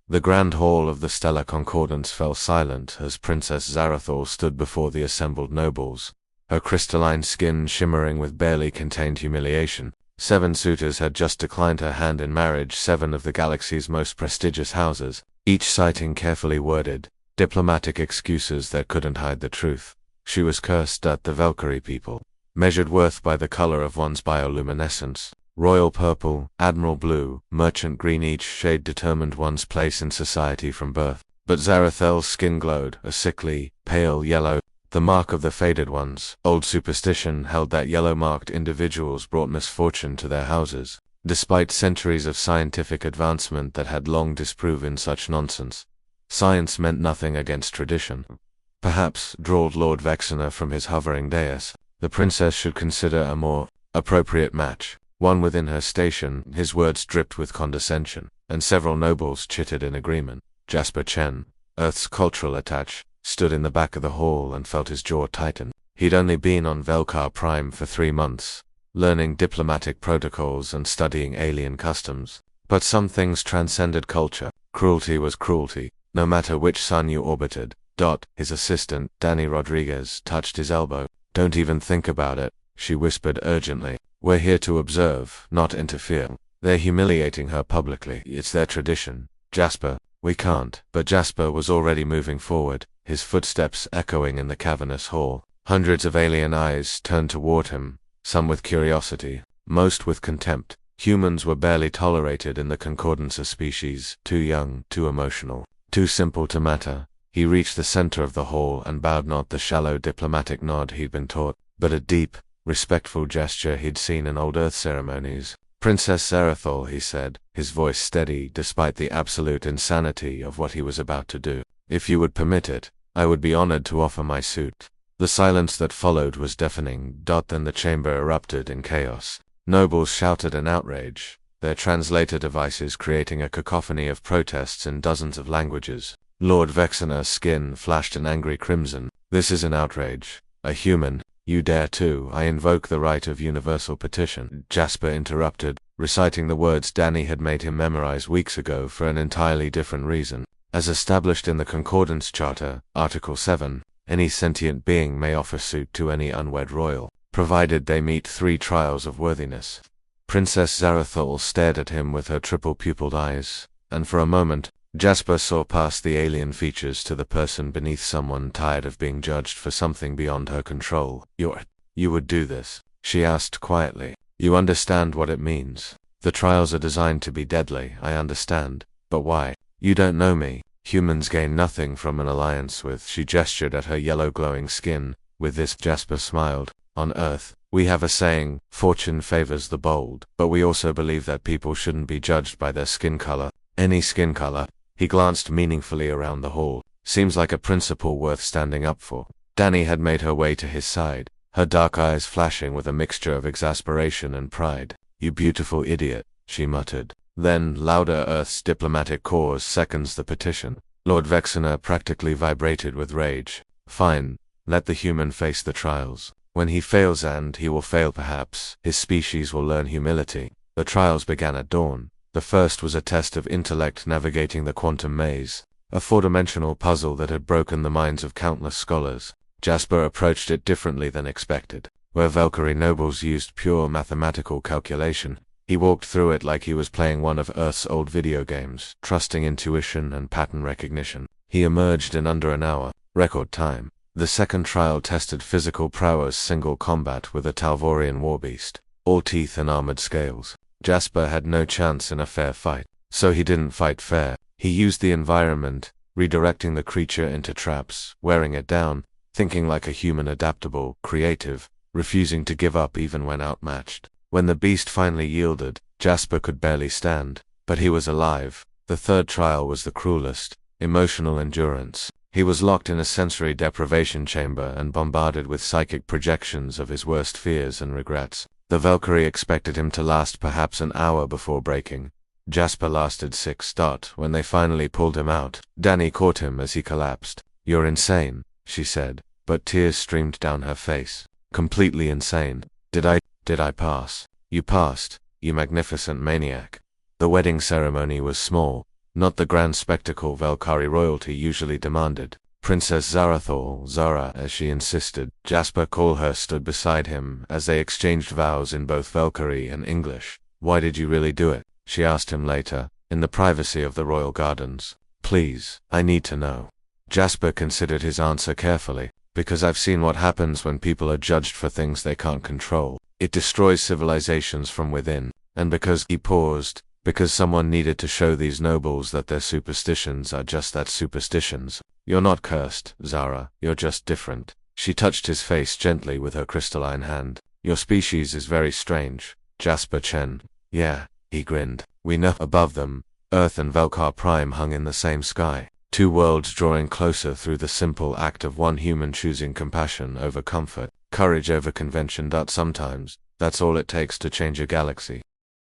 The grand hall of the Stellar Concordance fell silent as Princess Zarathol stood before the assembled nobles, her crystalline skin shimmering with barely contained humiliation. 7 suitors had just declined her hand in marriage, 7 of the galaxy's most prestigious houses, each citing carefully worded, diplomatic excuses that couldn't hide the truth. She was cursed at the Valkyrie people, measured worth by the color of one's bioluminescence. Royal purple, admiral blue, merchant green, each shade determined one's place in society from birth. But Zarathel's skin glowed, a sickly, pale yellow, the mark of the faded ones. Old superstition held that yellow-marked individuals brought misfortune to their houses, despite centuries of scientific advancement that had long disproven such nonsense. Science meant nothing against tradition. Perhaps, drawled Lord Vexener from his hovering dais, the princess should consider a more appropriate match, one within her station. His words dripped with condescension, and several nobles chittered in agreement. Jasper Chen, Earth's cultural attaché, stood in the back of the hall and felt his jaw tighten. He'd only been on Velkar Prime for 3 months, learning diplomatic protocols and studying alien customs. But some things transcended culture. Cruelty was cruelty, no matter which sun you orbited. His assistant, Danny Rodriguez, touched his elbow. "Don't even think about it," she whispered urgently. "We're here to observe, not interfere. They're humiliating her publicly. It's their tradition. Jasper, we can't." But Jasper was already moving forward, his footsteps echoing in the cavernous hall. Hundreds of alien eyes turned toward him, some with curiosity, most with contempt. Humans were barely tolerated in the Concordance of species, too young, too emotional, too simple to matter. He reached the center of the hall and bowed, not the shallow diplomatic nod he'd been taught, but a deep, respectful gesture he'd seen in old Earth ceremonies. "Princess Zarathol," he said, his voice steady despite the absolute insanity of what he was about to do. "If you would permit it, I would be honored to offer my suit." The silence that followed was deafening. Then the chamber erupted in chaos. Nobles shouted in outrage, their translator devices creating a cacophony of protests in dozens of languages. Lord Vexener's skin flashed an angry crimson. "This is an outrage. A human. You dare to. I invoke the right of universal petition." Jasper interrupted, reciting the words Danny had made him memorize weeks ago for an entirely different reason. As established in the Concordance Charter, Article 7, any sentient being may offer suit to any unwed royal, provided they meet 3 trials of worthiness. Princess Zarathol stared at him with her triple-pupiled eyes, and for a moment, Jasper saw past the alien features to the person beneath, someone tired of being judged for something beyond her control. You would do this?" she asked quietly. "You understand what it means. The trials are designed to be deadly, I understand. But why? You don't know me. Humans gain nothing from an alliance with—" She gestured at her yellow glowing skin. With this, Jasper smiled. "On Earth, we have a saying, fortune favors the bold. But we also believe that people shouldn't be judged by their skin color. Any skin color." He glanced meaningfully around the hall. "Seems like a principle worth standing up for." Danny had made her way to his side, her dark eyes flashing with a mixture of exasperation and pride. "You beautiful idiot," she muttered. Then, louder, "Earth's diplomatic corps seconds the petition." Lord Vexener practically vibrated with rage. "Fine. Let the human face the trials. When he fails, and he will fail perhaps, his species will learn humility." The trials began at dawn. The first was a test of intellect navigating the quantum maze, a 4-dimensional puzzle that had broken the minds of countless scholars. Jasper approached it differently than expected. Where Valkyrie nobles used pure mathematical calculation, he walked through it like he was playing one of Earth's old video games, trusting intuition and pattern recognition. He emerged in under an hour, record time. The second trial tested physical prowess, single combat with a Talvorian warbeast, all teeth and armored scales. Jasper had no chance in a fair fight, so he didn't fight fair. He used the environment, redirecting the creature into traps, wearing it down, thinking like a human, adaptable, creative, refusing to give up even when outmatched. When the beast finally yielded, Jasper could barely stand, but he was alive. The third trial was the cruelest, emotional endurance. He was locked in a sensory deprivation chamber and bombarded with psychic projections of his worst fears and regrets. The Valkyrie expected him to last perhaps an hour before breaking. Jasper lasted 6. When they finally pulled him out, Danny caught him as he collapsed. "You're insane," she said, but tears streamed down her face. "Completely insane. Did I pass?" "You passed, you magnificent maniac." The wedding ceremony was small, not the grand spectacle Velkari royalty usually demanded. Princess Zarathor, Zara as she insisted, Jasper Colhurst stood beside him as they exchanged vows in both Velkari and English. Why did you really do it? She asked him later, in the privacy of the royal gardens. Please, I need to know. Jasper considered his answer carefully. Because I've seen what happens when people are judged for things they can't control. It destroys civilizations from within. And because he paused, because someone needed to show these nobles that their superstitions are just that, superstitions. You're not cursed, Zara, you're just different. She touched his face gently with her crystalline hand. Your species is very strange, Jasper Chen. Yeah, he grinned. We know. Above them, Earth and Velkar Prime hung in the same sky. Two worlds drawing closer through the simple act of one human choosing compassion over comfort, courage over convention. Sometimes, that's all it takes to change a galaxy.